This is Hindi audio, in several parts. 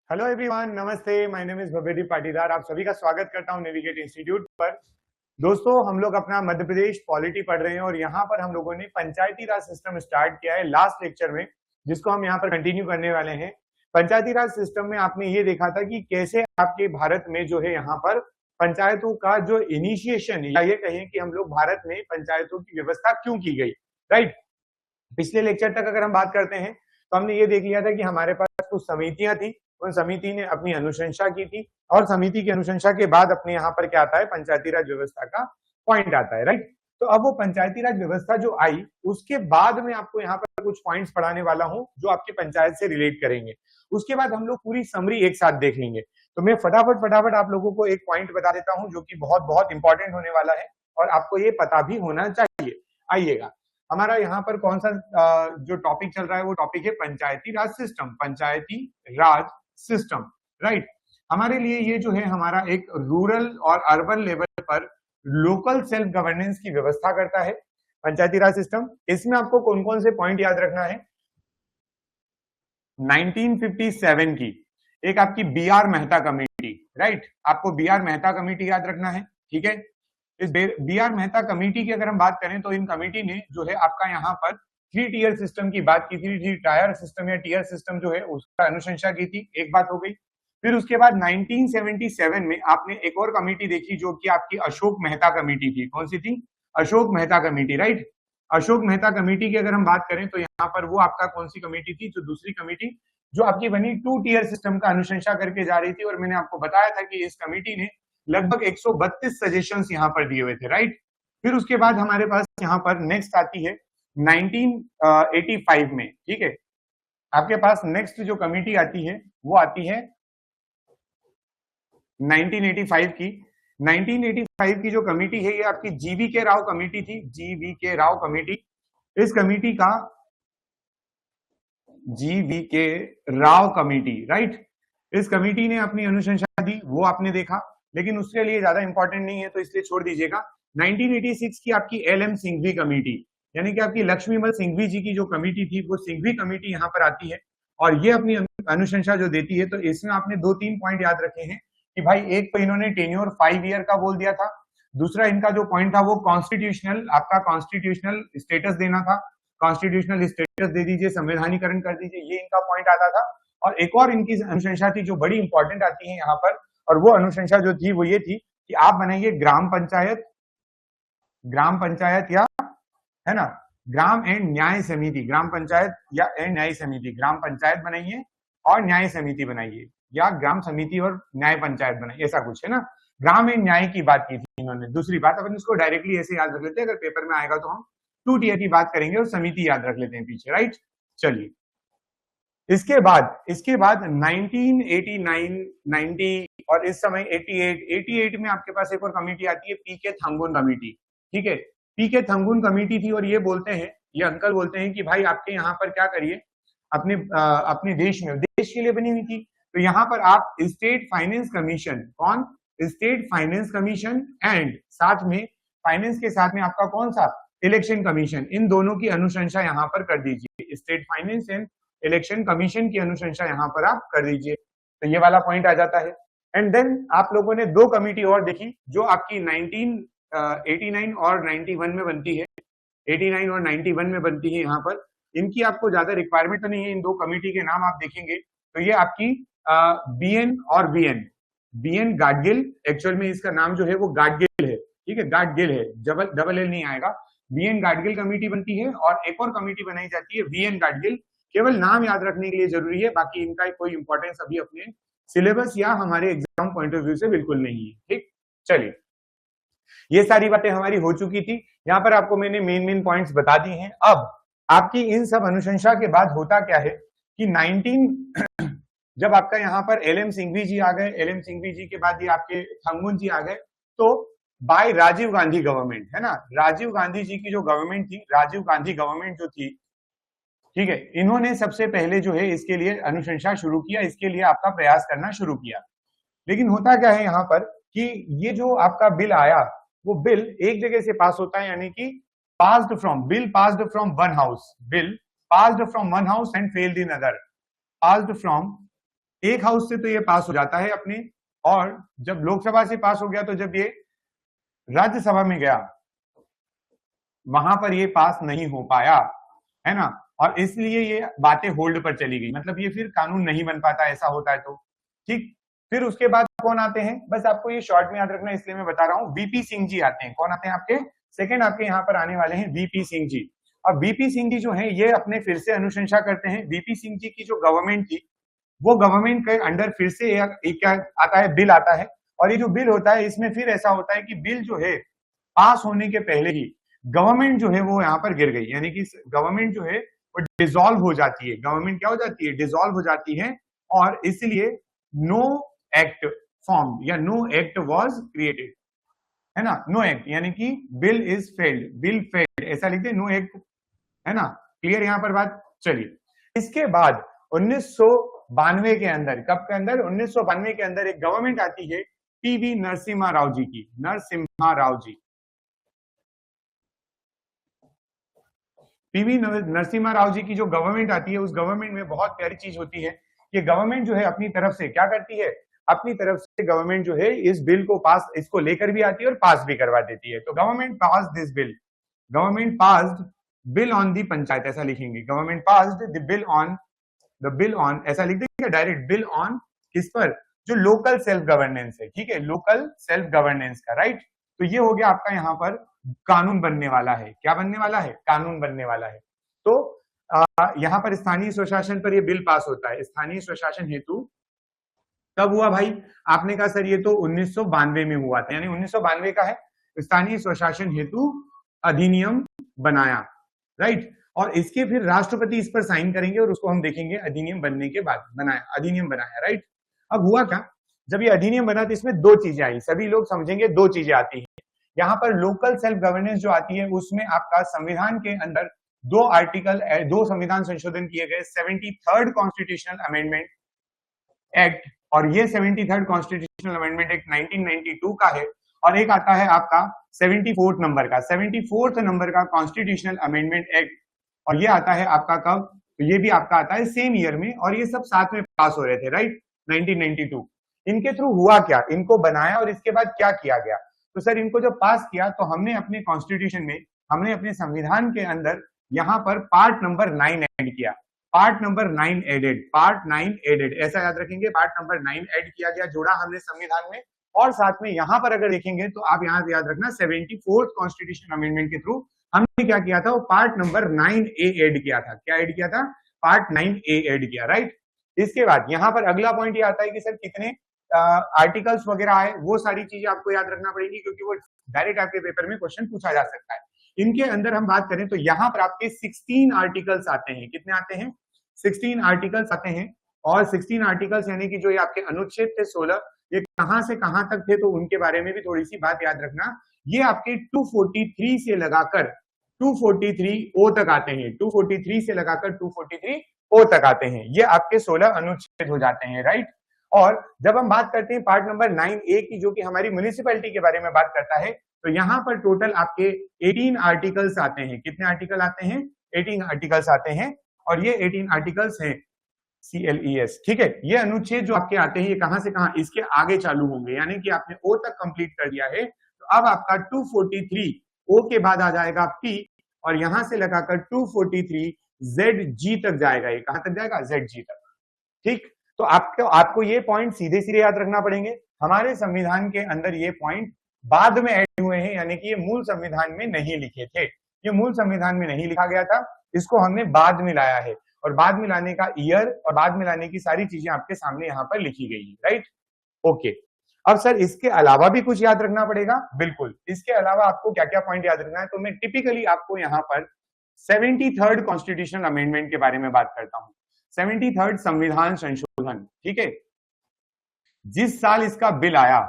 हेलो एवरीवन, नमस्ते। My name is Bhavyadeep Patidar. आप सभी का स्वागत करता हूं नेविगेट इंस्टीट्यूट पर। दोस्तों, हम लोग अपना मध्य प्रदेश पॉलिटी पढ़ रहे हैं और यहाँ पर हम लोगों ने पंचायती राज सिस्टम स्टार्ट किया है लास्ट लेक्चर में, जिसको हम यहाँ पर कंटिन्यू करने वाले हैं। पंचायती राज सिस्टम में आपने ये देखा था कि कैसे आपके भारत में जो है यहाँ पर पंचायतों का जो इनिशिएशन, या ये कहें कि हम लोग भारत में पंचायतों की व्यवस्था क्यों की गई, राइट। पिछले लेक्चर तक अगर हम बात करते हैं तो हमने ये देख लिया था कि हमारे पास कुछ समितियां थी, उन समिति ने अपनी अनुशंसा की थी और समिति की अनुशंसा के बाद अपने यहाँ पर क्या आता है, पंचायती राज व्यवस्था का पॉइंट आता है, राइट। तो अब वो पंचायती राज व्यवस्था जो आई, उसके बाद में आपको यहाँ पर कुछ पॉइंट्स पढ़ाने वाला हूँ जो आपके पंचायत से रिलेट करेंगे। उसके बाद हम लोग पूरी समरी एक साथ देख लेंगे। तो मैं फटाफट आप लोगों को एक पॉइंट बता देता हूँ जो कि बहुत बहुत इंपॉर्टेंट होने वाला है और आपको ये पता भी होना चाहिए। आइएगा, हमारा यहाँ पर कौन सा जो टॉपिक चल रहा है वो टॉपिक है पंचायती राज सिस्टम। पंचायती राज सिस्टम, राइट। हमारे लिए ये जो है हमारा एक रूरल और अर्बन लेवल पर लोकल सेल्फ गवर्नेंस की व्यवस्था करता है पंचायती राज सिस्टम। इसमें आपको कौन कौन से पॉइंट याद रखना है। 1957 की एक आपकी B R Mehta committee, right. आपको बी आर मेहता कमेटी याद रखना है, ठीक है। इस बी आर मेहता कमेटी की अगर हम बात करें तो इन कमेटी ने जो है आपका यहाँ पर 3 टियर सिस्टम की बात की थी। 3 टायर सिस्टम या टियर सिस्टम जो है उसका अनुशंसा की थी, एक बात हो गई। फिर उसके बाद 1977 में आपने एक और कमेटी देखी जो कि आपकी अशोक मेहता कमेटी थी। कौन सी थी? Ashok Mehta committee, right. Ashok Mehta committee की अगर हम बात करें तो यहाँ पर वो आपका कौन सी कमेटी थी? जो दूसरी कमेटी जो आपकी बनी 2 टियर सिस्टम का अनुशंसा करके जा रही थी। और मैंने आपको बताया था कि इस कमेटी ने लगभग 132 सजेशंस यहाँ पर दिए हुए थे, राइट। फिर उसके बाद हमारे पास यहाँ पर नेक्स्ट आती है 1985 में, ठीक है। आपके पास नेक्स्ट जो कमेटी आती है वो आती है 1985 की। 1985 की जो कमेटी है ये आपकी जीवी के राव कमेटी थी। जीवी के राव कमेटी, इस कमेटी का जीवी के राव कमेटी, राइट। इस कमेटी ने अपनी अनुशंसा दी, वो आपने देखा, लेकिन उसके लिए ज्यादा इंपॉर्टेंट नहीं है तो इसलिए छोड़ दीजिएगा। 1986 की आपकी एल एम सिंघवी कमेटी, यानी कि आपकी लक्ष्मीमल सिंघवी जी की जो कमेटी थी वो सिंघवी कमेटी यहाँ पर आती है और ये अपनी अनुशंसा जो देती है। तो इसमें आपने 2-3 पॉइंट याद रखे हैं कि भाई एक तो इन्होंने टेन्योर 5 ईयर का बोल दिया था। दूसरा इनका जो पॉइंट था वो कॉन्स्टिट्यूशनल, आपका कॉन्स्टिट्यूशनल स्टेटस देना था। कॉन्स्टिट्यूशनल स्टेटस दे दीजिए, संवैधानिकरण कर दीजिए, ये इनका पॉइंट आता था। और एक और इनकी अनुशंसा थी जो बड़ी इंपॉर्टेंट आती है यहाँ पर, और वो अनुशंसा जो थी वो ये थी कि आप बनाइए ग्राम पंचायत या, है ना, ग्राम एंड न्याय समिति। ग्राम पंचायत या एंड न्याय समिति, ग्राम पंचायत बनाइए और न्याय समिति बनाइए, या ग्राम समिति और न्याय पंचायत बनाइए, ऐसा कुछ है ना। ग्राम एंड न्याय की बात की थी इन्होंने। दूसरी बात, अपन इसको डायरेक्टली ऐसे याद रख लेते हैं, अगर पेपर में आएगा तो हम 2 टियर की बात करेंगे और समिति याद रख लेते हैं पीछे, राइट। चलिए, इसके बाद 1989, 90 और इस समय 88 में आपके पास एक और कमेटी आती है, पीके थंगुन कमेटी, ठीक है। पीके थंगुन कमेटी थी और ये बोलते हैं, ये अंकल बोलते हैं कि भाई आपके यहाँ पर क्या करिए, अपने देश में, देश के लिए बनी हुई थी, तो यहाँ पर आप स्टेट फाइनेंस कमीशन, कौन? स्टेट फाइनेंस कमीशन, एंड साथ में फाइनेंस के साथ में आपका कौन सा? इलेक्शन कमीशन, इन दोनों की अनुशंसा यहाँ पर कर दीजिए। State finance and election commission की अनुशंसा यहाँ पर आप कर दीजिए, तो ये वाला पॉइंट आ जाता है। एंड देन आप लोगों ने 2 कमेटी और देखी जो आपकी 1989 और 91 में बनती है। 89 और 91 में बनती है यहाँ पर। इनकी आपको ज्यादा रिक्वायरमेंट तो नहीं है, इन 2 कमेटी के नाम आप देखेंगे तो ये आपकी बीएन और बीएन गाडगिल, एक्चुअल में इसका नाम जो है वो गाडगिल है, ठीक है, गाडगिल है, डबल एल नहीं आएगा। बीएन गाडगिल कमेटी बनती है और एक और कमेटी बनाई जाती है वीएन गाडगिल। केवल नाम याद रखने के लिए जरूरी है, बाकी इनका कोई इंपॉर्टेंस अभी अपने सिलेबस या हमारे एग्जाम पॉइंट ऑफ व्यू से बिल्कुल नहीं है, ठीक। चलिए, ये सारी बातें हमारी हो चुकी थी। यहाँ पर आपको मैंने मेन पॉइंट्स बता दी हैं। अब आपकी इन सब अनुशंसा के बाद होता क्या है कि 19 जब आपका यहाँ पर एल एम सिंघवी जी आ गए, एल एम सिंघवी जी के बाद ये आपके थंगुन जी आ गए, तो बाय राजीव गांधी गवर्नमेंट, है ना, राजीव गांधी जी की जो गवर्नमेंट थी, राजीव गांधी गवर्नमेंट जो थी, ठीक है, इन्होंने सबसे पहले जो है इसके लिए अनुशंसा शुरू किया, इसके लिए आपका प्रयास करना शुरू किया। लेकिन होता क्या है यहाँ पर कि ये जो आपका बिल आया, वो बिल एक जगह से पास होता है, यानी कि bill passed from one house, bill passed from one house and failed in other, passed from एक हाउस से तो ये पास हो जाता है अपने, और जब लोकसभा से पास हो गया तो जब ये राज्यसभा में गया वहां पर ये पास नहीं हो पाया, है ना, और इसलिए ये बातें होल्ड पर चली गई, मतलब ये फिर कानून नहीं बन पाता, ऐसा होता है तो ठीक। फिर उसके बाद कौन आते हैं, बस आपको ये शॉर्ट में याद रखना इसलिए मैं बता रहा हूं, वीपी सिंह जी आते हैं। कौन आते हैं आपके सेकंड आपके यहाँ पर आने वाले हैं, वीपी सिंह जी। अब वीपी सिंह जी जो है ये अपने फिर से अनुशंसा करते हैं। वीपी सिंह जी की जो गवर्नमेंट थी वो गवर्नमेंट के अंडर फिर से एक क्या आता है, बिल आता है, और ये जो बिल होता है इसमें फिर ऐसा होता है कि बिल जो है पास होने के पहले ही गवर्नमेंट जो है वो यहाँ पर गिर गई, यानी कि गवर्नमेंट जो है वो डिसॉल्व हो जाती है, गवर्नमेंट क्या हो जाती है, डिसॉल्व हो जाती है, और इसलिए नो एक्ट फॉर्म या नो एक्ट वाज क्रिएटेड, है ना, नो एक्ट यानी कि bill is failed, bill failed ऐसा लिखते हैं, नो एक्ट, है ना, क्लियर यहाँ पर बात। चलिए, इसके बाद 1992 के अंदर, कब के अंदर, 1992 के अंदर एक गवर्नमेंट आती है पीवी नरसिम्हा राव जी की, नरसिम्हा राव जी। पीवी नरसिम्हा राव जी की जो गवर्नमेंट आती है उस गवर्नमेंट में बहुत प्यारी चीज होती है कि गवर्नमेंट जो है अपनी तरफ से क्या करती है, अपनी तरफ से गवर्नमेंट जो है इस बिल को पास, इसको लेकर भी आती है और पास भी करवा देती है। तो government pass this bill, government passed bill on the panchayat, ऐसा लिखेंगे, government passed the bill on ऐसा लिख देंगे डायरेक्ट, बिल ऑन किस पर, जो लोकल सेल्फ गवर्नेंस है, ठीक है, लोकल सेल्फ गवर्नेंस का, राइट। तो ये हो गया आपका यहाँ पर कानून बनने वाला है, क्या बनने वाला है, कानून बनने वाला है। तो यहाँ पर स्थानीय स्वशासन पर ये बिल पास होता है, स्थानीय स्वशासन हेतु कब हुआ भाई, आपने कहा सर ये तो 1992 में हुआ था, यानी 1992 का है, स्थानीय स्वशासन हेतु अधिनियम बनाया, राइट, और इसके फिर राष्ट्रपति इस पर साइन करेंगे और उसको हम देखेंगे अधिनियम बनने के बाद, बनाया, अधिनियम बनाया, राइट। अब हुआ क्या, जब ये अधिनियम बना तो इसमें दो चीजें आई, सभी लोग समझेंगे दो चीजें आती है यहाँ पर। लोकल सेल्फ गवर्नेंस जो आती है उसमें आपका संविधान के अंदर दो आर्टिकल, दो संविधान संशोधन किए गए, 73rd कॉन्स्टिट्यूशनल अमेंडमेंट एक्ट, और ये 73rd कॉन्स्टिट्यूशनल अमेंडमेंट एक्ट 1992 का है, और एक आता है आपका 74th नंबर का, 74th नंबर का कॉन्स्टिट्यूशनल अमेंडमेंट एक्ट, और ये आता है आपका कब, तो ये भी आपका आता है सेम ईयर में, और ये सब साथ में पास हो रहे थे, राइट, 1992। इनके थ्रू हुआ क्या, इनको बनाया और इसके बाद क्या किया गया, तो सर इनको जब पास किया तो हमने अपने कॉन्स्टिट्यूशन में, हमने अपने संविधान के अंदर यहाँ पर पार्ट नंबर 9 ऐड किया, part number 9 added, part 9 added, ऐसा याद रखेंगे, पार्ट नंबर 9 ऐड किया गया, जोड़ा हमने संविधान में, और साथ में यहाँ पर अगर देखेंगे तो आप यहाँ से याद रखना 74th कॉन्स्टिट्यूशन अमेंडमेंट के थ्रू हमने क्या किया था, वो पार्ट नंबर 9A ऐड किया था, क्या ऐड किया था, पार्ट 9A ऐड किया, राइट। इसके बाद यहाँ पर अगला पॉइंट ये आता है कि सर कितने आर्टिकल्स वगैरह आए, वो सारी चीजें आपको याद रखना पड़ेगी क्योंकि वो डायरेक्ट आपके पेपर में क्वेश्चन पूछा जा सकता है। इनके अंदर हम बात करें तो यहाँ पर आपके 16 आर्टिकल्स आते हैं, कितने आते हैं, 16 आर्टिकल्स आते हैं, और 16 आर्टिकल्स यानी कि जो ये आपके अनुच्छेद थे 16, ये कहां से कहां तक थे तो उनके बारे में भी थोड़ी सी बात याद रखना। ये आपके 243 से लगाकर 243 तक आते हैं, 243 से लगाकर 243 तक आते हैं, ये आपके 16 अनुच्छेद हो जाते हैं, राइट। और जब हम बात करते हैं पार्ट नंबर 9A की, जो कि हमारी म्युनिसिपैलिटी के बारे में बात करता है, तो यहाँ पर टोटल आपके 18 आर्टिकल्स आते हैं, कितने आर्टिकल आते हैं, 18 आर्टिकल्स आते हैं, और ये 18 आर्टिकल्स हैं CLES, ठीक है। ये अनुच्छेद जो आपके आते हैं ये कहां से कहां, इसके आगे चालू होंगे, यानी कि आपने O तक कंप्लीट कर दिया है, तो अब आपका 243 O के बाद आ जाएगा P, और यहां से लगाकर 243 ZG तक जाएगा, ये कहां तक जाएगा, ZG तक, ठीक। तो आपको ये पॉइंट सीधे सीधे याद रखना पड़ेंगे, हमारे संविधान के अंदर ये पॉइंट बाद में ऐड हुए हैं, यानी कि ये मूल संविधान में नहीं लिखे थे, ये मूल संविधान में नहीं लिखा गया था, इसको हमने बाद में लाया है, और बाद में लाने का ईयर और बाद में लाने की सारी चीजें आपके सामने यहाँ पर लिखी गई है, राइट, ओके। अब सर इसके अलावा भी कुछ याद रखना पड़ेगा, बिल्कुल, इसके अलावा आपको क्या क्या पॉइंट याद रखना है, तो मैं टिपिकली आपको यहाँ पर 73rd कॉन्स्टिट्यूशनल अमेंडमेंट के बारे में बात करता हूँ, 73rd संविधान संशोधन, ठीक है। जिस साल इसका बिल आया,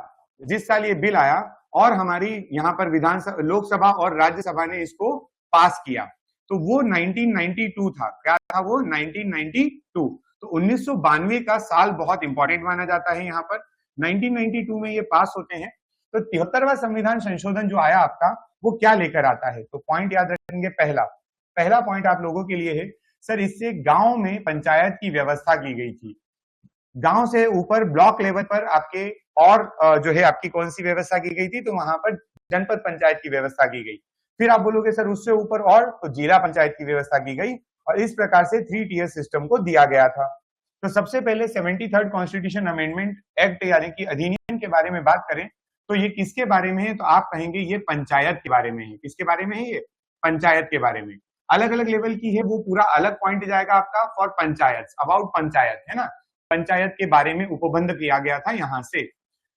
जिस साल ये बिल आया और हमारी यहाँ पर विधानसभा, लोकसभा और राज्यसभा ने इसको पास किया, तो वो 1992 था, क्या था वो, 1992। तो 1992 का साल बहुत इंपॉर्टेंट माना जाता है यहाँ पर, 1992 में ये पास होते हैं। तो 73वां संविधान संशोधन जो आया आपका, वो क्या लेकर आता है, तो पॉइंट याद रखेंगे, पहला पॉइंट आप लोगों के लिए है, सर इससे गांव में पंचायत की व्यवस्था की गई थी, गांव से ऊपर ब्लॉक लेवल पर आपके और जो है आपकी कौन सी व्यवस्था की गई थी, तो वहां पर जनपद पंचायत की व्यवस्था की गई। फिर आप बोलोगे सर उससे ऊपर और, तो जिला पंचायत की व्यवस्था की गई, और इस प्रकार से 3 टियर सिस्टम को दिया गया था। तो सबसे पहले 73rd कॉन्स्टिट्यूशन अमेंडमेंट एक्ट यानी कि अधिनियम के बारे में बात करें तो ये किसके बारे में है, तो आप कहेंगे ये पंचायत के बारे में है। किसके बारे में है ये? पंचायत के बारे में। अलग अलग लेवल की है, वो पूरा अलग पॉइंट जाएगा आपका फॉर पंचायत, अबाउट पंचायत, है ना, पंचायत के बारे में उपबंध किया गया था यहां से।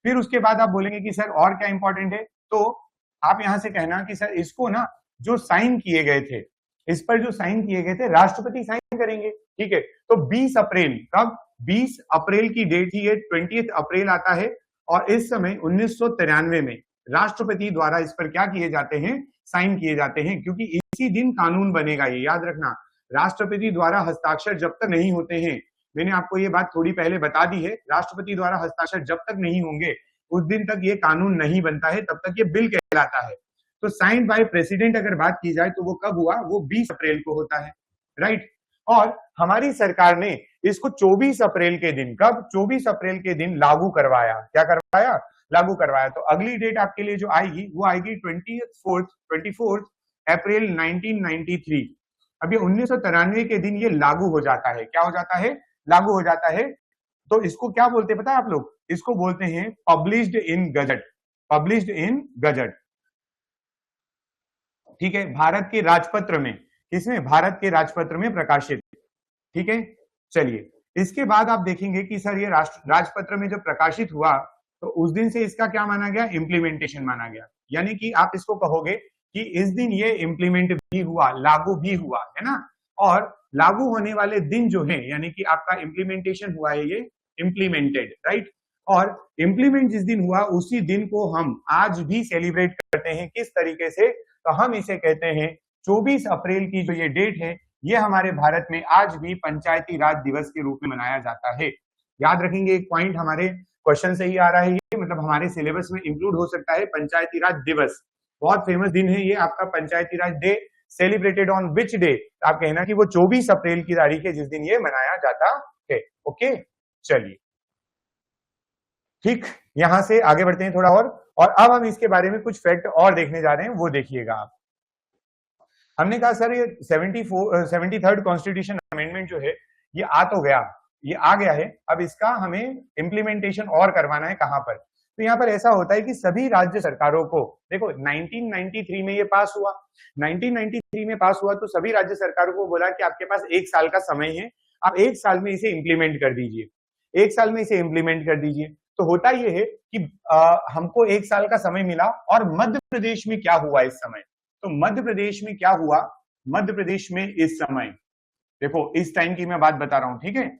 फिर उसके बाद आप बोलेंगे कि सर और क्या इंपॉर्टेंट है, तो आप यहां से कहना कि सर इसको ना जो साइन किए गए थे, इस पर जो साइन किए गए थे राष्ट्रपति साइन करेंगे, ठीक है। तो 20 अप्रैल, कब? 20 अप्रैल की डेट ही है, 20 अप्रैल आता है, और इस समय 1993 में राष्ट्रपति द्वारा इस पर क्या किए जाते हैं? साइन किए जाते हैं, क्योंकि इसी दिन कानून बनेगा। ये याद रखना, राष्ट्रपति द्वारा हस्ताक्षर जब तक नहीं होते हैं, मैंने आपको ये बात थोड़ी पहले बता दी है, राष्ट्रपति द्वारा हस्ताक्षर जब तक नहीं होंगे उस दिन तक ये कानून नहीं बनता है, तब तक ये बिल कहलाता है। तो साइन बाय प्रेसिडेंट अगर बात की जाए तो वो कब हुआ? वो 20 अप्रैल को होता है, राइट। और हमारी सरकार ने इसको 24 अप्रैल के दिन, कब? 24 अप्रैल के दिन लागू करवाया। क्या करवाया? लागू करवाया। तो अगली डेट आपके लिए जो आएगी वो आएगी 24 अप्रैल 1993। अब ये 1993 के दिन ये लागू हो जाता है। क्या हो जाता है? लागू हो जाता है। तो इसको क्या बोलते हैं पता है आप लोग? इसको बोलते हैं published in gazette. Published in gazette, ठीक है, भारत के राजपत्र में। किसमें? भारत के राजपत्र में प्रकाशित, ठीक है। चलिए, इसके बाद आप देखेंगे कि सर ये राजपत्र में जब प्रकाशित हुआ तो उस दिन से इसका क्या माना गया? इंप्लीमेंटेशन माना गया। यानी कि आप इसको कहोगे कि इस दिन ये इंप्लीमेंट भी हुआ, लागू भी हुआ, है ना। और लागू होने वाले दिन जो है, यानी कि आपका इंप्लीमेंटेशन हुआ है, ये इंप्लीमेंटेड, राइट। और इंप्लीमेंट जिस दिन हुआ उसी दिन को हम आज भी सेलिब्रेट करते हैं। किस तरीके से? तो हम इसे कहते हैं 24 अप्रैल की जो ये डेट है, ये हमारे भारत में आज भी पंचायती राज दिवस के रूप में मनाया जाता है। याद रखेंगे, एक पॉइंट हमारे क्वेश्चन से ही आ रहा है, ये मतलब हमारे सिलेबस में इंक्लूड हो सकता है। पंचायती राज दिवस बहुत फेमस दिन है ये आपका, Panchayati Raj day, celebrated on which day? आप कहना कि वो 24 अप्रैल की तारीख है जिस दिन ये मनाया जाता है। ओके, चलिए, ठीक, यहां से आगे बढ़ते हैं थोड़ा और अब हम इसके बारे में कुछ फैक्ट और देखने जा रहे हैं, वो देखिएगा आप। हमने कहा सर ये 73rd कॉन्स्टिट्यूशन अमेंडमेंट जो है ये आ तो गया, ये आ गया है, अब इसका हमें इंप्लीमेंटेशन और करवाना है। कहां पर? तो यहाँ पर ऐसा होता है कि सभी राज्य सरकारों को, देखो 1993 में ये पास हुआ, 1993 में पास हुआ तो सभी राज्य सरकारों को बोला कि आपके पास 1 साल का समय है, आप 1 साल में इसे इंप्लीमेंट कर दीजिए, 1 साल में इसे इंप्लीमेंट कर दीजिए। तो होता ये है कि हमको 1 साल का समय मिला, और मध्य प्रदेश में क्या हुआ इस समय? तो मध्य प्रदेश में क्या हुआ? मध्य प्रदेश में इस समय, देखो इस टाइम की मैं बात बता रहा हूं, ठीक है।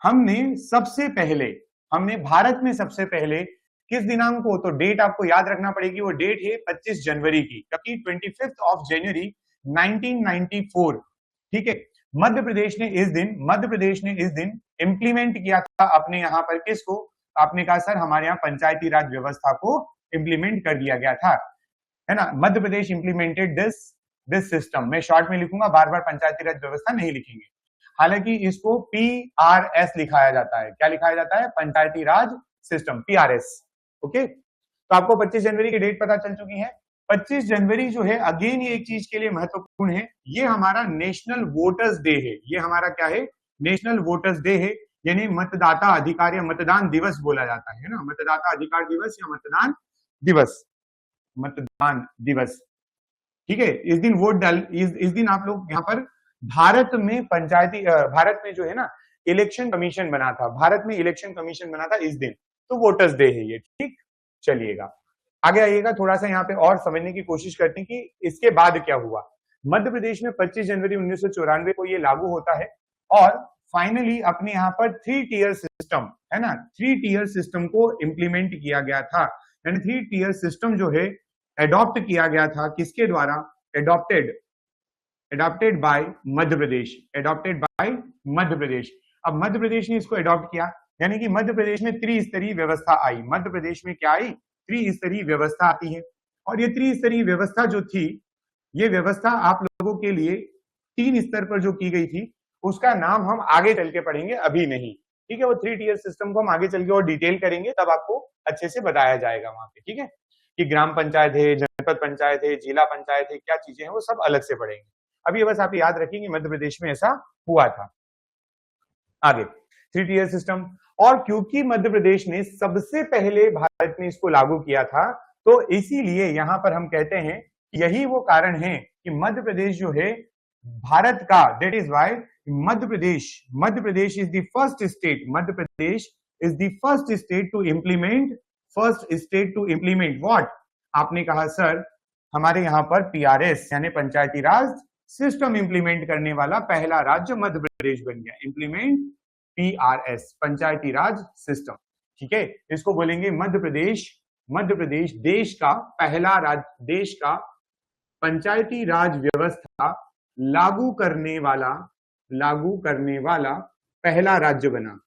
हमने भारत में सबसे पहले किस दिनांक को, तो डेट आपको याद रखना पड़ेगी, वो डेट है 25 जनवरी की, क्योंकि 25 जनवरी 1994, ठीक है। मध्य प्रदेश ने इस दिन इंप्लीमेंट किया था अपने यहाँ पर, किसको? आपने कहा सर हमारे यहाँ पंचायती राज व्यवस्था को इंप्लीमेंट कर दिया गया था, है ना। Madhya Pradesh implemented this system, मैं शॉर्ट में लिखूंगा, बार बार पंचायती राज व्यवस्था नहीं लिखेंगे। हालांकि इसको PRS लिखाया जाता है। क्या लिखाया जाता है? पंचायती राज सिस्टम, PRS। ओके, तो आपको 25 जनवरी की डेट पता चल चुकी है। 25 जनवरी जो है, अगेन ये एक चीज के लिए महत्वपूर्ण है, ये हमारा नेशनल वोटर्स डे है। ये हमारा क्या है? नेशनल वोटर्स डे है, यानी मतदाता अधिकार या मतदान दिवस बोला जाता है ना, मतदाता अधिकार दिवस या मतदान दिवस, मतदान दिवस, ठीक है। इस दिन वोट डाल, इस दिन आप लोग यहाँ पर भारत में जो है ना इलेक्शन कमीशन बना था, भारत में इलेक्शन कमीशन बना था इस दिन, तो वोटर्स डे है ये, ठीक। चलिएगा आगे आइएगा, थोड़ा सा यहाँ पे और समझने की कोशिश करते हैं कि इसके बाद क्या हुआ। मध्य प्रदेश में 25 जनवरी 1994 को ये लागू होता है, और फाइनली अपने यहाँ पर 3 टियर सिस्टम, है ना, 3 टियर सिस्टम को इंप्लीमेंट किया गया था। यानी 3 टियर सिस्टम जो है एडॉप्ट किया गया था, किसके द्वारा? Adopted by Madhya Pradesh, adopted by Madhya Pradesh. अब मध्य प्रदेश ने इसको एडॉप्ट किया, यानी कि मध्य प्रदेश में त्रिस्तरीय व्यवस्था आई। मध्य प्रदेश में क्या आई? त्रिस्तरीय व्यवस्था आती है। और ये त्रिस्तरीय व्यवस्था जो थी, ये व्यवस्था आप लोगों के लिए 3 स्तर पर जो की गई थी, उसका नाम हम आगे चल के पढ़ेंगे, अभी नहीं, ठीक है, वो 3 टियर सिस्टम को हम आगे चल के और डिटेल करेंगे, तब आपको अच्छे से बताया जाएगा वहां पे, ठीक है, कि ग्राम पंचायत है, जनपद पंचायत है, जिला पंचायत है, क्या चीजें हैं वो सब अलग से पढ़ेंगे। अब ये बस आप याद रखेंगे मध्य प्रदेश में ऐसा हुआ था। आगे 3 टियर सिस्टम, और क्योंकि मध्य प्रदेश ने सबसे पहले भारत में इसको लागू किया था, तो इसीलिए यहां पर हम कहते हैं यही वो कारण है कि मध्य प्रदेश जो है भारत का, that is why Madhya Pradesh is the first state, Madhya Pradesh is the first state to implement what, आपने कहा सर हमारे यहाँ पर पीआरएस यानी पंचायती राज सिस्टम इंप्लीमेंट करने वाला पहला राज्य मध्य प्रदेश बन गया, इंप्लीमेंट पीआरएस पंचायती राज सिस्टम, ठीक है, इसको बोलेंगे मध्य प्रदेश देश का पहला राज्य, देश का पंचायती राज व्यवस्था लागू करने वाला पहला राज्य बना।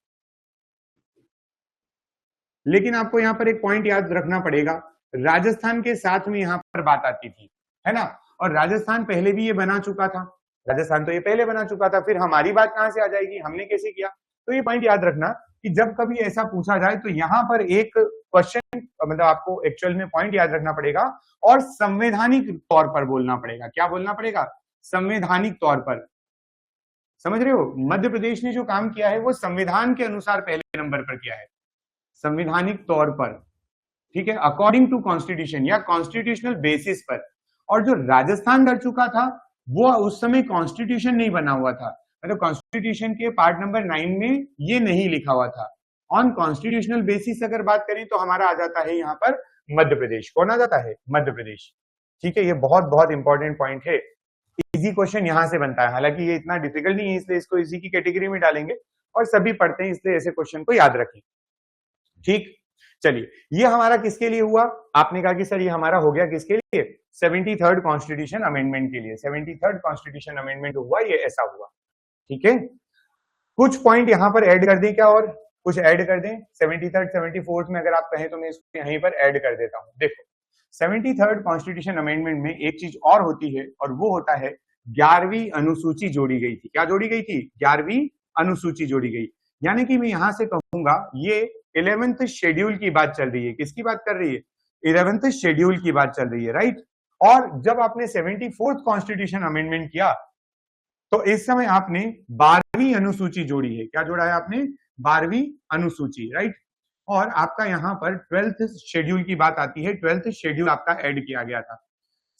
लेकिन आपको यहां पर एक पॉइंट याद रखना पड़ेगा, राजस्थान के साथ में यहां पर बात आती थी, है ना, और राजस्थान पहले भी ये बना चुका था, राजस्थान तो ये पहले बना चुका था, फिर हमारी बात कहां से आ जाएगी, हमने कैसे किया। तो ये पॉइंट याद रखना कि जब कभी ऐसा पूछा जाए तो यहां पर एक क्वेश्चन, मतलब आपको एक्चुअल में पॉइंट याद रखना पड़ेगा और संवैधानिक तौर पर बोलना पड़ेगा। क्या बोलना पड़ेगा? संवैधानिक तौर पर। समझ रहे हो, मध्य प्रदेश ने जो काम किया है वो संविधान के अनुसार पहले नंबर पर किया है, संवैधानिक तौर पर, ठीक है, अकॉर्डिंग टू कॉन्स्टिट्यूशन या कॉन्स्टिट्यूशनल बेसिस पर। और जो राजस्थान कर चुका था वो उस समय कॉन्स्टिट्यूशन नहीं बना हुआ था, मतलब कॉन्स्टिट्यूशन के पार्ट नंबर 9 में ये नहीं लिखा हुआ था। ऑन कॉन्स्टिट्यूशनल बेसिस अगर बात करें तो हमारा आ जाता है यहाँ पर मध्य प्रदेश। कौन आ जाता है? मध्य प्रदेश, ठीक है, ये बहुत बहुत इंपॉर्टेंट पॉइंट है। इजी क्वेश्चन यहां से बनता है, हालांकि ये इतना डिफिकल्ट नहीं है इसलिए इसको इजी की कैटेगरी में डालेंगे और सभी पढ़ते हैं इसलिए ऐसे क्वेश्चन को याद रखें, ठीक। चलिए, ये हमारा किसके लिए हुआ? आपने कहा कि सर ये हमारा हो गया किसके लिए? 73rd कॉन्स्टिट्यूशन अमेंडमेंट के लिए। 73rd कॉन्स्टिट्यूशन अमेंडमेंट हुआ, ये ऐसा हुआ, ठीक है। कुछ पॉइंट यहां पर ऐड कर दें क्या, और कुछ ऐड कर दें 73rd 74th में, अगर आप कहें तो मैं इसको यहीं पर ऐड कर देता हूं। देखो 73rd कॉन्स्टिट्यूशन अमेंडमेंट में एक चीज और होती है और वो होता है 11वीं अनुसूची जोड़ी गई थी। क्या जोड़ी गई थी? 11वीं अनुसूची जोड़ी गई। यानी कि मैं यहां से कहूंगा ये 11th शेड्यूल की बात चल रही है। किसकी बात कर रही है? 11th शेड्यूल की बात चल रही है, राइट। और जब आपने 74th कॉन्स्टिट्यूशन अमेंडमेंट किया तो इस समय आपने 12वीं अनुसूची जोड़ी है। क्या जोड़ा है आपने? 12वीं अनुसूची, राइट। और आपका यहाँ पर 12th शेड्यूल की बात आती है, 12th शेड्यूल आपका ऐड किया गया था।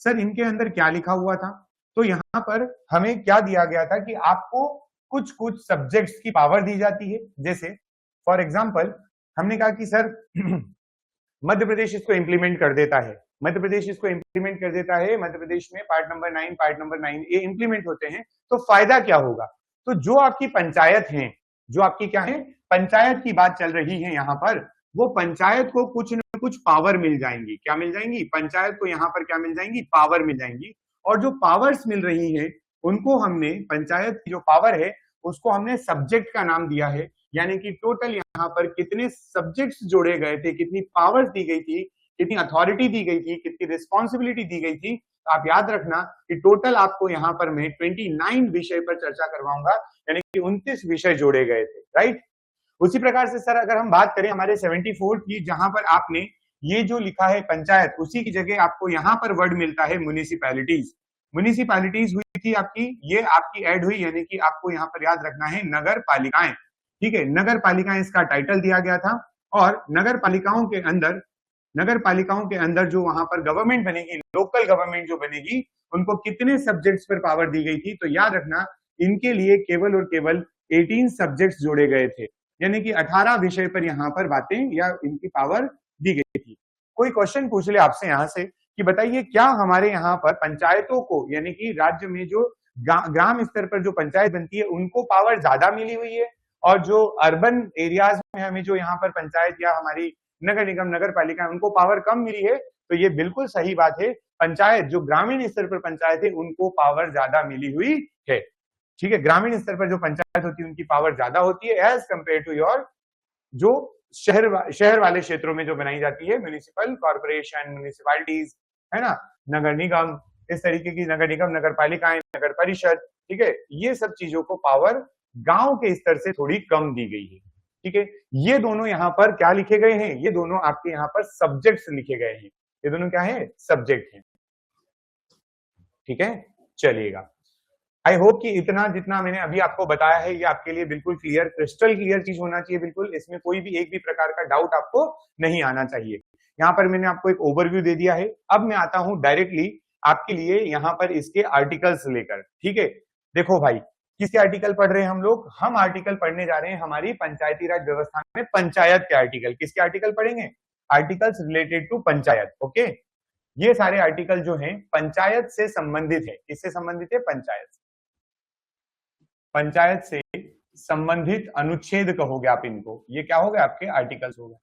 सर इनके अंदर क्या लिखा हुआ था? तो यहाँ पर हमें क्या दिया गया था कि आपको कुछ कुछ सब्जेक्ट्स की पावर दी जाती है। जैसे फॉर एग्जांपल हमने कहा कि सर मध्य प्रदेश इसको इंप्लीमेंट कर देता है, मध्य प्रदेश इसको इंप्लीमेंट कर देता है, मध्य प्रदेश में पार्ट नंबर 9 ये इंप्लीमेंट होते हैं, तो फायदा क्या होगा? तो जो आपकी पंचायत है, जो आपकी क्या है, पंचायत की बात चल रही है यहाँ पर, वो पंचायत को कुछ न कुछ पावर मिल जाएंगी। क्या मिल जाएंगी? पंचायत को यहाँ पर क्या मिल जाएंगी? पावर मिल जाएंगी। और जो पावर्स मिल रही है उनको हमने, पंचायत की जो पावर है उसको हमने सब्जेक्ट का नाम दिया है। यानी कि टोटल यहाँ पर कितने सब्जेक्ट्स जोड़े गए थे, कितनी पावर्स दी गई थी, कितनी अथॉरिटी दी गई थी, कितनी रिस्पॉन्सिबिलिटी दी गई थी। तो आप याद रखना कि टोटल आपको यहाँ पर मैं 29 विषय पर चर्चा करवाऊंगा, यानी कि 29 विषय जोड़े गए थे, राइट। उसी प्रकार से सर अगर हम बात करें हमारे 74 की, जहां पर आपने ये जो लिखा है पंचायत, उसी की जगह आपको यहाँ पर वर्ड मिलता है म्युनिसिपैलिटीज। म्युनिसिपैलिटीज हुई थी आपकी, ये आपकी ऐड हुई, यानी कि आपको यहाँ पर याद रखना है नगर पालिकाएं, ठीक है, नगर पालिकाएं इसका टाइटल दिया गया था। और नगर पालिकाओं के अंदर जो वहां पर गवर्नमेंट बनेगी, लोकल गवर्नमेंट जो बनेगी, उनको कितने सब्जेक्ट्स पर पावर दी गई थी? तो याद रखना इनके लिए केवल और केवल 18 सब्जेक्ट्स जोड़े गए थे, यानी कि 18 विषय पर यहाँ पर बातें या इनकी पावर दी गई थी। कोई क्वेश्चन पूछ ले आपसे यहाँ से कि बताइए क्या हमारे यहाँ पर पंचायतों को, यानी कि राज्य में जो ग्राम स्तर पर जो पंचायत बनती है उनको पावर ज्यादा मिली हुई है, और जो अर्बन एरियाज में हमें जो यहाँ पर पंचायत या हमारी नगर निगम नगर पालिका उनको पावर कम मिली है? तो ये बिल्कुल सही बात है, पंचायत जो ग्रामीण स्तर पर पंचायत है उनको पावर ज्यादा मिली हुई है, ठीक है। ग्रामीण स्तर पर जो पंचायत होती है उनकी पावर ज्यादा होती है एज कंपेयर टू योर जो शहर वाले क्षेत्रों में जो बनाई जाती है म्युनिसिपल कॉर्पोरेशन, म्युनिसिपैलिटीज, है ना, नगर निगम, इस तरीके की नगर निगम, नगर पालिकाएं, नगर परिषद, ठीक है, ये सब चीजों को पावर गांव के स्तर से थोड़ी कम दी गई है, ठीक है, ये दोनों यहाँ पर क्या लिखे गए हैं, ये दोनों आपके यहाँ पर सब्जेक्ट्स लिखे गए हैं, ये दोनों क्या है, सब्जेक्ट हैं। ठीक है, चलिएगा। आई होप कि इतना जितना मैंने अभी आपको बताया है ये आपके लिए बिल्कुल क्लियर, क्रिस्टल क्लियर चीज होना चाहिए, बिल्कुल इसमें कोई भी एक भी प्रकार का डाउट आपको नहीं आना चाहिए। यहाँ पर मैंने आपको एक ओवरव्यू दे दिया है। अब मैं आता हूं डायरेक्टली आपके लिए यहाँ पर इसके आर्टिकल्स लेकर। ठीक है, देखो भाई, किसके आर्टिकल पढ़ रहे हैं हम लोग, हम आर्टिकल पढ़ने जा रहे हैं हमारी पंचायती राज व्यवस्था में पंचायत के आर्टिकल। किसके आर्टिकल पढ़ेंगे, articles related to panchayat. Okay, ये सारे आर्टिकल जो हैं पंचायत से संबंधित है। किससे संबंधित है, पंचायत से। पंचायत से संबंधित अनुच्छेद कहोगे आप इनको, ये क्या हो गए, आपके आर्टिकल्स हो गए।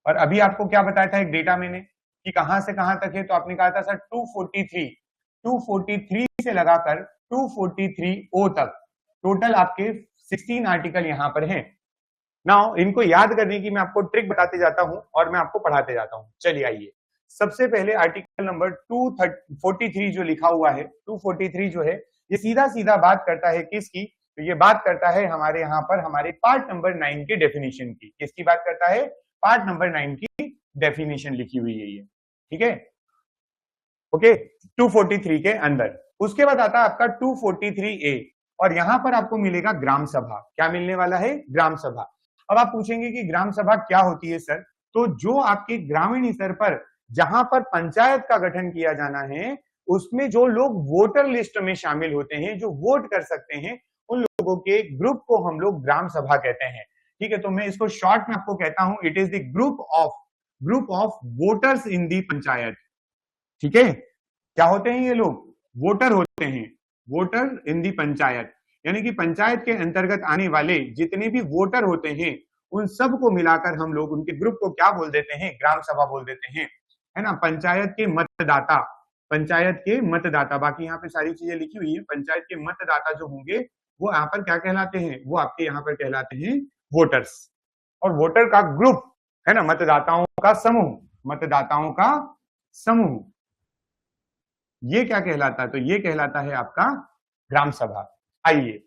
और अभी आपको क्या बताया था एक डेटा मैंने कि कहां से कहां तक है, तो आपने कहा था सर 243 से लगाकर 243 तक टोटल आपके 16 आर्टिकल यहां पर हैं। नाउ इनको याद करने की मैं आपको ट्रिक बताते जाता हूं और मैं आपको पढ़ाते जाता हूं। चलिए आइए, सबसे पहले आर्टिकल नंबर 243 जो लिखा हुआ है, 243 जो है ये सीधा सीधा बात करता है किसकी, तो ये बात करता है हमारे यहाँ पर हमारे पार्ट नंबर 9 के डेफिनेशन की। किसकी बात करता है, पार्ट नंबर 9 की डेफिनेशन लिखी हुई है ये। ठीक है, ओके, 243 के अंदर। उसके बाद आता है आपका 243A और यहां पर आपको मिलेगा ग्राम सभा। क्या मिलने वाला है, ग्राम सभा। अब आप पूछेंगे कि ग्राम सभा क्या होती है सर, तो जो आपके ग्रामीण स्तर पर जहां पर पंचायत का गठन किया जाना है, उसमें जो लोग वोटर लिस्ट में शामिल होते हैं, जो वोट कर सकते हैं, उन लोगों के ग्रुप को हम लोग ग्राम सभा कहते हैं। ठीक है, तो मैं इसको शॉर्ट में आपको कहता हूं, it is the group of voters in the panchayat. ठीक है, क्या होते हैं ये लोग, वोटर होते हैं, वोटर इन दी पंचायत, यानी कि पंचायत के अंतर्गत आने वाले जितने भी वोटर होते हैं उन सब को मिलाकर हम लोग उनके ग्रुप को क्या बोल देते हैं, ग्राम सभा बोल देते हैं, है ना। पंचायत के मतदाता, पंचायत के मतदाता, बाकी यहाँ पे सारी चीजें लिखी हुई है। पंचायत के मतदाता जो होंगे वो यहाँ पर क्या कहलाते हैं, वो आपके यहाँ पर कहलाते हैं वोटर्स। और वोटर का ग्रुप है ना, मतदाताओं का समूह, मतदाताओं का समूह, ये क्या कहलाता है, तो ये कहलाता है आपका ग्राम सभा। आइए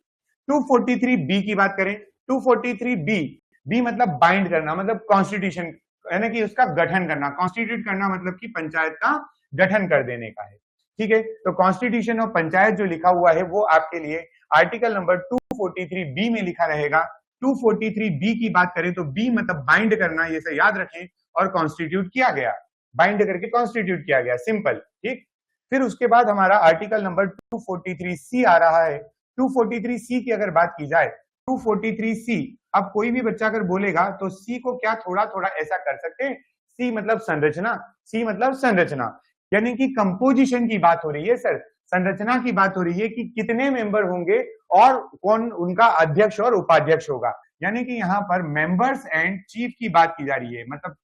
243B की बात करें। 243B, बी मतलब बाइंड करना, मतलब कॉन्स्टिट्यूशन, यानी कि उसका गठन करना, कॉन्स्टिट्यूट करना मतलब कि पंचायत का गठन कर देने का है। ठीक है, तो कॉन्स्टिट्यूशन ऑफ पंचायत जो लिखा हुआ है वो आपके लिए आर्टिकल नंबर 243B में लिखा रहेगा। 243B की बात करें तो बी मतलब बाइंड करना, ये से याद रखें, और कॉन्स्टिट्यूट किया गया, बाइंड करके कॉन्स्टिट्यूट किया गया, सिंपल। ठीक, फिर उसके बाद हमारा आर्टिकल नंबर 243C आ रहा है। 243C की अगर बात की जाए, 243C, अब कोई भी बच्चा अगर बोलेगा तो सी को क्या थोड़ा थोड़ा ऐसा कर सकते हैं, सी मतलब संरचना, सी मतलब संरचना, यानी कि कंपोजिशन की बात हो रही है सर, संरचना की बात हो रही है कि कितने मेंबर होंगे और कौन उनका अध्यक्ष और उपाध्यक्ष होगा, यानी कि यहाँ पर मेंबर्स एंड चीफ की बात की जा रही है। मतलब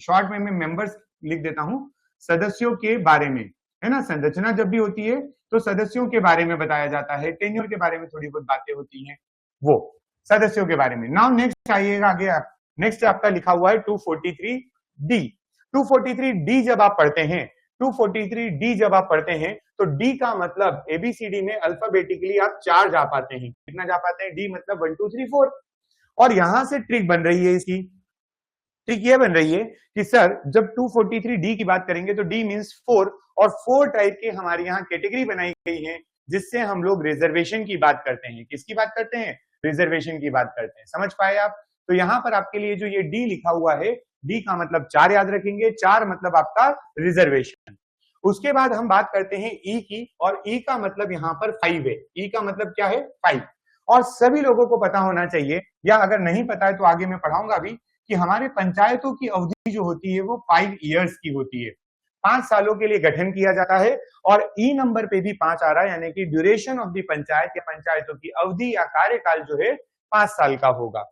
शॉर्ट में मैं मेंबर्स लिख देता हूं, सदस्यों के बारे में, है ना। संरचना जब भी होती है तो सदस्यों के बारे में बताया जाता है, टेन्योर के बारे में थोड़ी बहुत बातें होती हैं, वो सदस्यों के बारे में। नाउ नेक्स्ट आइएगा आगे, आप नेक्स्ट आपका लिखा हुआ है 243D। 243D जब आप पढ़ते हैं, 243D जब आप पढ़ते हैं तो D का मतलब ABCD में अल्फाबेटिकली आप 4 जा पाते हैं। कितना जा पाते हैं, D मतलब 1 2 3 4। और यहां से ट्रिक बन रही है इसकी, ट्रिक ये बन रही है कि सर जब 243D की बात करेंगे तो D मींस 4, और 4 टाइप के हमारे यहाँ कैटेगरी बनाई गई है जिससे हम लोग रिजर्वेशन की बात करते हैं। किसकी बात करते हैं, रिजर्वेशन की बात करते हैं। समझ पाए आप, तो यहाँ पर आपके लिए जो ये D लिखा हुआ है, D का मतलब 4 याद रखेंगे, 4 मतलब आपका रिजर्वेशन। उसके बाद हम बात करते हैं E की, और E का मतलब यहाँ पर 5 है। E का मतलब क्या है, 5। और सभी लोगों को पता होना चाहिए, या अगर नहीं पता है तो आगे मैं पढ़ाऊंगा भी, कि हमारे पंचायतों की अवधि जो होती है वो 5 इयर्स की होती है, 5 सालों के लिए गठन किया जाता है। और ई नंबर पे भी 5 आ रहा है, यानी कि ड्यूरेशन ऑफ द पंचायत या पंचायतों की अवधि या कार्यकाल जो है 5 साल का होगा।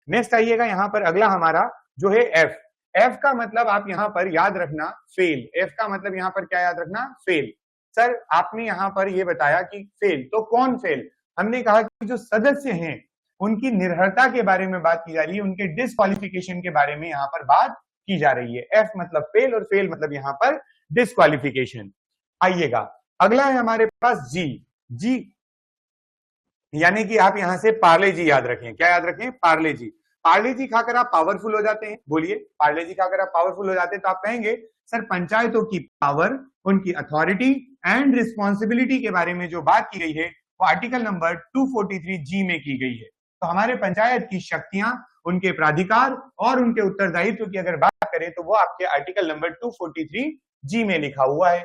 नेक्स्ट आइएगा, यहाँ पर अगला हमारा जो है एफ। एफ का मतलब आप यहाँ पर याद रखना फेल। एफ का मतलब यहाँ पर क्या याद रखना, फेल। सर आपने यहाँ पर ये बताया कि फेल, तो कौन फेल, हमने कहा कि जो सदस्य हैं उनकी निर्भरता के बारे में बात की जा रही है, उनके डिस्क्वालिफिकेशन के बारे में यहाँ पर बात की जा रही है। एफ मतलब फेल और फेल मतलब यहाँ पर डिस्क्वालिफिकेशन। आइएगा अगला है हमारे पास जी। जी यानी कि आप यहां से पार्ले जी याद रखें। क्या याद रखें? पार्ले जी। पार्ले जी खाकर आप पावरफुल हो जाते हैं। बोलिए, पार्ले जी खाकर आप पावरफुल हो जाते हैं तो आप कहेंगे सर पंचायतों की पावर, उनकी अथॉरिटी एंड रिस्पॉन्सिबिलिटी के बारे में जो बात की गई है वो आर्टिकल नंबर 243G में की गई है। तो हमारे पंचायत की शक्तियां, उनके प्राधिकार और उनके उत्तरदायित्व की अगर बात करें तो वो आपके आर्टिकल नंबर 243G में लिखा हुआ है।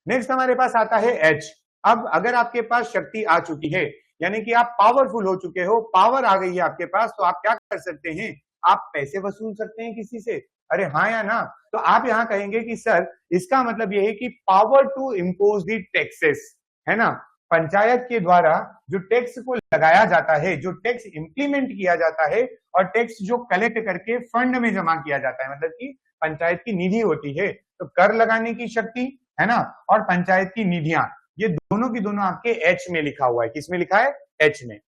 नेक्स्ट हमारे पास आता है H। अब अगर आपके पास शक्ति आ चुकी है, यानी कि आप पावरफुल हो चुके हो, पावर आ गई है आपके पास, तो आप क्या कर सकते हैं? आप पैसे वसूल सकते हैं किसी से। अरे हाँ या ना? तो आप यहां कहेंगे कि सर इसका मतलब यह है कि power to impose the taxes, है ना, पंचायत के द्वारा जो टैक्स को लगाया जाता है, जो टैक्स इंप्लीमेंट किया जाता है और टैक्स जो कलेक्ट करके फंड में जमा किया जाता है, मतलब कि पंचायत की निधि होती है, तो कर लगाने की शक्ति, है ना, और पंचायत की निधियां, ये दोनों की दोनों आपके एच में लिखा हुआ है। किसमें लिखा है? एच में।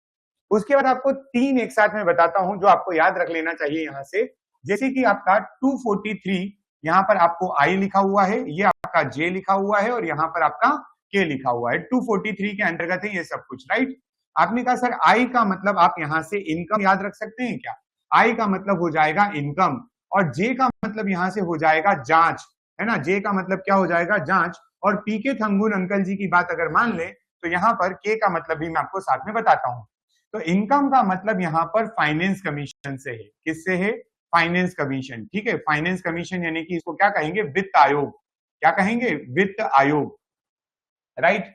उसके बाद आपको तीन एक साथ में बताता हूं जो आपको याद रख लेना चाहिए यहां से। जैसे कि आपका 243, यहां पर आपको आई लिखा हुआ है, ये आपका जे लिखा हुआ है और यहां पर आपका के लिखा हुआ है। 243 के अंतर्गत है ये सब कुछ, राइट। आपने कहा सर आई का मतलब आप यहां से इनकम याद रख सकते हैं क्या? आई का मतलब हो जाएगा इनकम और जे का मतलब यहां से हो जाएगा जांच, है ना। जे का मतलब क्या हो जाएगा? जांच। और पीके थंगुन अंकल जी की बात अगर मान ले तो यहां पर के का मतलब भी मैं आपको साथ में बताता हूं। तो इनकम का मतलब यहां पर फाइनेंस कमीशन से है। किससे है? फाइनेंस कमीशन, ठीक है। फाइनेंस कमीशन यानी कि इसको क्या कहेंगे? वित्त आयोग। क्या कहेंगे? वित्त आयोग, राइट,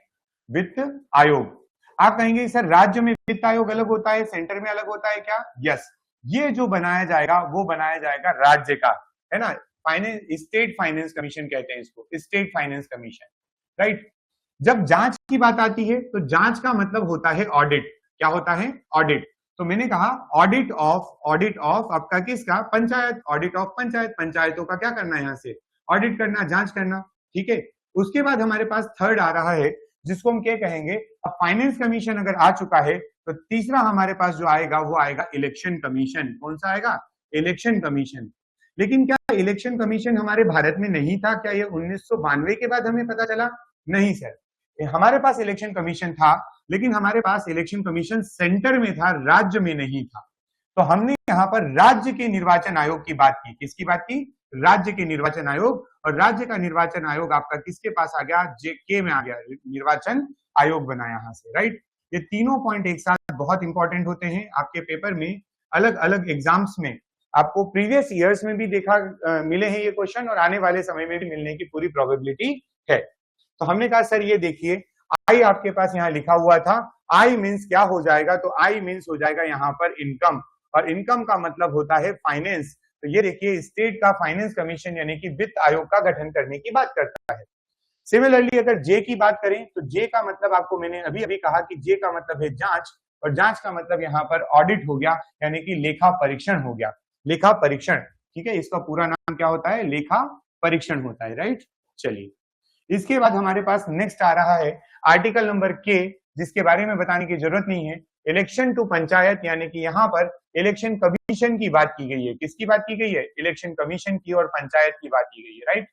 वित्त आयोग। आप कहेंगे सर राज्य में वित्त आयोग अलग होता है, सेंटर में अलग होता है क्या? यस, ये जो बनाया जाएगा वो बनाया जाएगा राज्य का, है ना। फाइनेंस, स्टेट फाइनेंस कमीशन कहते हैं इसको, स्टेट फाइनेंस कमीशन, राइट। जब जांच की बात आती है तो जांच का मतलब होता है ऑडिट। क्या होता है? ऑडिट। तो मैंने कहा ऑडिट ऑफ आपका किसका? पंचायत। ऑडिट ऑफ पंचायत, पंचायतों का क्या करना है यहां से? ऑडिट करना, जांच करना, ठीक है। उसके बाद हमारे पास थर्ड आ रहा है जिसको हम क्या कहेंगे? अब फाइनेंस कमीशन अगर आ चुका है तो तीसरा हमारे पास जो आएगा वो आएगा इलेक्शन कमीशन। कौन सा आएगा? Election commission. लेकिन क्या इलेक्शन कमीशन हमारे भारत में नहीं था क्या? ये 1992 के बाद हमें पता चला? नहीं सर, हमारे पास इलेक्शन कमीशन था, लेकिन हमारे पास इलेक्शन कमीशन सेंटर में था, राज्य में नहीं था। तो हमने यहाँ पर राज्य के निर्वाचन आयोग की बात की। किसकी बात की? राज्य के निर्वाचन आयोग। और राज्य का निर्वाचन आयोग आपका किसके पास आ गया? जेके में आ गया, निर्वाचन आयोग बना यहां से, राइट। ये तीनों पॉइंट एक साथ बहुत इंपॉर्टेंट होते हैं आपके पेपर में, अलग अलग एग्जाम्स में। आपको प्रीवियस ईयर्स में भी देखा मिले हैं ये क्वेश्चन और आने वाले समय में भी मिलने की पूरी प्रोबेबिलिटी है। तो हमने कहा सर ये देखिए आई आपके पास यहाँ लिखा हुआ था, आई मीन्स क्या हो जाएगा? तो आई मीन्स हो जाएगा यहाँ पर इनकम, और इनकम का मतलब होता है फाइनेंस। तो ये देखिए स्टेट का फाइनेंस कमीशन यानी कि वित्त आयोग का गठन करने की बात करता है। सिमिलरली अगर जे की बात करें तो जे का मतलब आपको मैंने अभी अभी कहा कि जे का मतलब है जांच, और जांच का मतलब यहाँ पर ऑडिट हो गया, यानी कि लेखा परीक्षण हो गया। लेखा परीक्षण, ठीक है, इसका पूरा नाम क्या होता है? लेखा परीक्षण होता है, राइट। चलिए इसके बाद हमारे पास नेक्स्ट आ रहा है आर्टिकल नंबर के, जिसके बारे में बताने की जरूरत नहीं है। इलेक्शन टू पंचायत, यानी कि यहाँ पर इलेक्शन कमीशन की बात की गई है। किसकी बात की गई है? इलेक्शन कमीशन की और पंचायत की बात की गई है, राइट।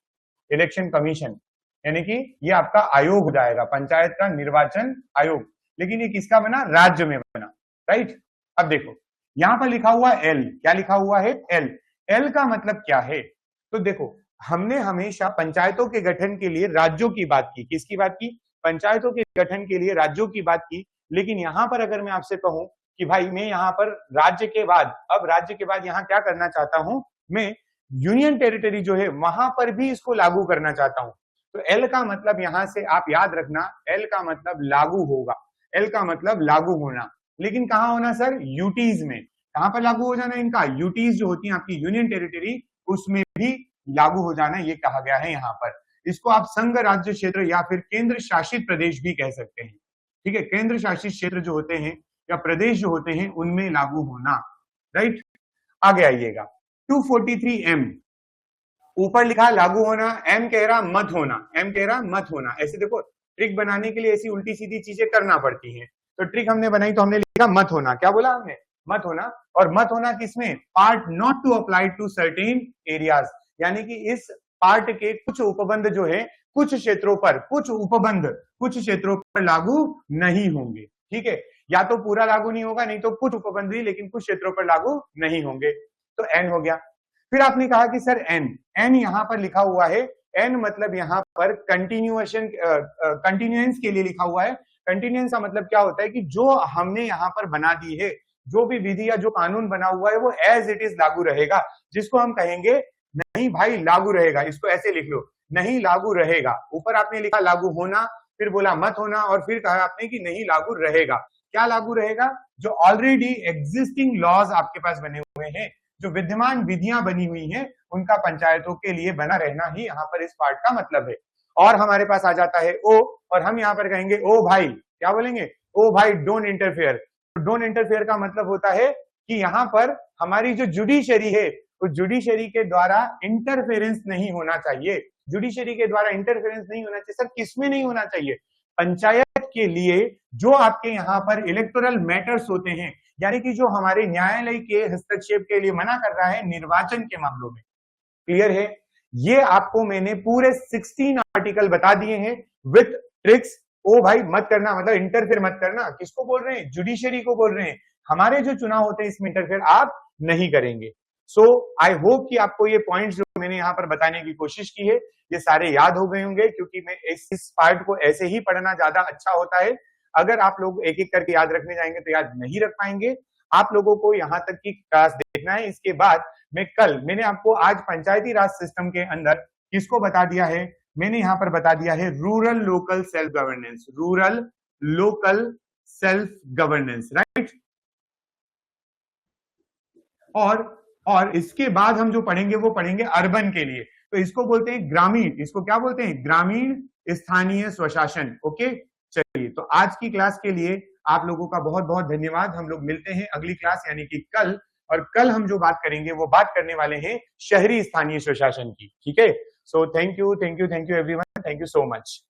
इलेक्शन कमीशन यानी कि ये आपका आयोग हो जाएगा, पंचायत का निर्वाचन आयोग। लेकिन ये किसका बना? राज्य में बना, राइट। अब देखो यहाँ पर लिखा हुआ एल। क्या लिखा हुआ है? एल। एल का मतलब क्या है? तो देखो हमने हमेशा पंचायतों के गठन के लिए राज्यों की बात की। किसकी बात की? पंचायतों के गठन के लिए राज्यों की बात की। लेकिन यहां पर अगर मैं आपसे कहूं कि भाई मैं यहां पर राज्य के बाद, अब राज्य के बाद यहां क्या करना चाहता हूं? मैं यूनियन टेरिटरी जो है वहां पर भी इसको लागू करना चाहता हूं। तो एल का मतलब यहां से आप याद रखना, एल का मतलब लागू होगा। एल का मतलब लागू होना। लेकिन कहां होना सर? यूटीज में। कहां पर लागू हो जाना इनका? यूटीज जो होती है आपकी यूनियन टेरिटरी, उसमें भी लागू हो जाना, ये कहा गया है यहाँ पर। इसको आप संघ राज्य क्षेत्र या फिर केंद्र शासित प्रदेश भी कह सकते हैं, ठीक है। केंद्र शासित क्षेत्र जो होते हैं या प्रदेश जो होते हैं उनमें लागू होना, राइट। आगे आइएगा 243M, ऊपर लिखा लागू होना, एम कह रहा मत होना, एम कह रहा मत होना। ऐसे देखो ट्रिक बनाने के लिए ऐसी उल्टी सीधी चीजें करना पड़ती हैं। तो ट्रिक हमने बनाई तो हमने लिखा मत होना। क्या बोला हमने? मत होना। और मत होना किसमें? Part not to apply to certain areas, यानी कि इस पार्ट के कुछ उपबंध जो है कुछ क्षेत्रों पर, कुछ उपबंध कुछ क्षेत्रों पर लागू नहीं होंगे, ठीक है। या तो पूरा लागू नहीं होगा, नहीं तो कुछ उपबंधी लेकिन कुछ क्षेत्रों पर लागू नहीं होंगे। तो एन हो गया। फिर आपने कहा कि सर एन यहां पर लिखा हुआ है, एन मतलब यहां पर कंटिन्यूएशन कंटिन्यूएंस के लिए लिखा हुआ है। कंटिन्यूएंस का मतलब क्या होता है कि जो हमने यहां पर बना दी है, जो भी विधि या जो कानून बना हुआ है वो एज इट इज लागू रहेगा, जिसको हम कहेंगे नहीं भाई लागू रहेगा। इसको ऐसे लिख लो, नहीं लागू रहेगा। ऊपर आपने लिखा लागू होना, फिर बोला मत होना, और फिर कहा आपने कि नहीं लागू रहेगा। क्या लागू रहेगा? जो ऑलरेडी एग्जिस्टिंग लॉज आपके पास बने हुए हैं, जो विद्यमान विधियां बनी हुई हैं, उनका पंचायतों के लिए बना रहना ही यहाँ पर इस पार्ट का मतलब है। और हमारे पास आ जाता है ओ, और हम यहाँ पर कहेंगे ओ भाई, क्या बोलेंगे? ओ भाई डोंट इंटरफेयर। डोंट इंटरफेयर का मतलब होता है कि यहाँ पर हमारी जो जुडिशरी है, उस जुडिशरी के द्वारा इंटरफेरेंस नहीं होना चाहिए। जुडिशरी के द्वारा इंटरफेरेंस नहीं होना चाहिए। सर किसमें नहीं होना चाहिए? पंचायत के लिए जो आपके यहाँ पर इलेक्टोरल मैटर्स होते हैं, यानी कि जो हमारे न्यायालय के हस्तक्षेप के लिए मना कर रहा है निर्वाचन के मामलों में। क्लियर है? ये आपको मैंने पूरे 16 आर्टिकल बता दिए हैं विथ ट्रिक्स। ओ भाई मत करना मतलब इंटरफेयर मत करना, किसको बोल रहे हैं? जुडिशरी को बोल रहे हैं। हमारे जो चुनाव होते हैं इसमें इंटरफेयर आप नहीं करेंगे। सो आई होप कि आपको ये पॉइंट्स जो मैंने यहाँ पर बताने की कोशिश की है ये सारे याद हो गए होंगे, क्योंकि मैं इस पार्ट को ऐसे ही पढ़ना ज्यादा अच्छा होता है। अगर आप लोग एक एक करके याद रखने जाएंगे तो याद नहीं रख पाएंगे। आप लोगों को यहाँ तक की क्लास देखना है। इसके बाद मैंने आपको आज पंचायती राज सिस्टम के अंदर किसको बता दिया है? मैंने यहाँ पर बता दिया है rural local self governance. Rural local self governance, right. और इसके बाद हम जो पढ़ेंगे वो पढ़ेंगे अर्बन के लिए। तो इसको बोलते हैं ग्रामीण। इसको क्या बोलते हैं? ग्रामीण स्थानीय स्वशासन। ओके, चलिए तो आज की क्लास के लिए आप लोगों का बहुत बहुत धन्यवाद। हम लोग मिलते हैं अगली क्लास यानी कि कल, और कल हम जो बात करेंगे वो बात करने वाले हैं शहरी स्थानीय स्वशासन की। ठीक है, so thank you everyone, thank you so much.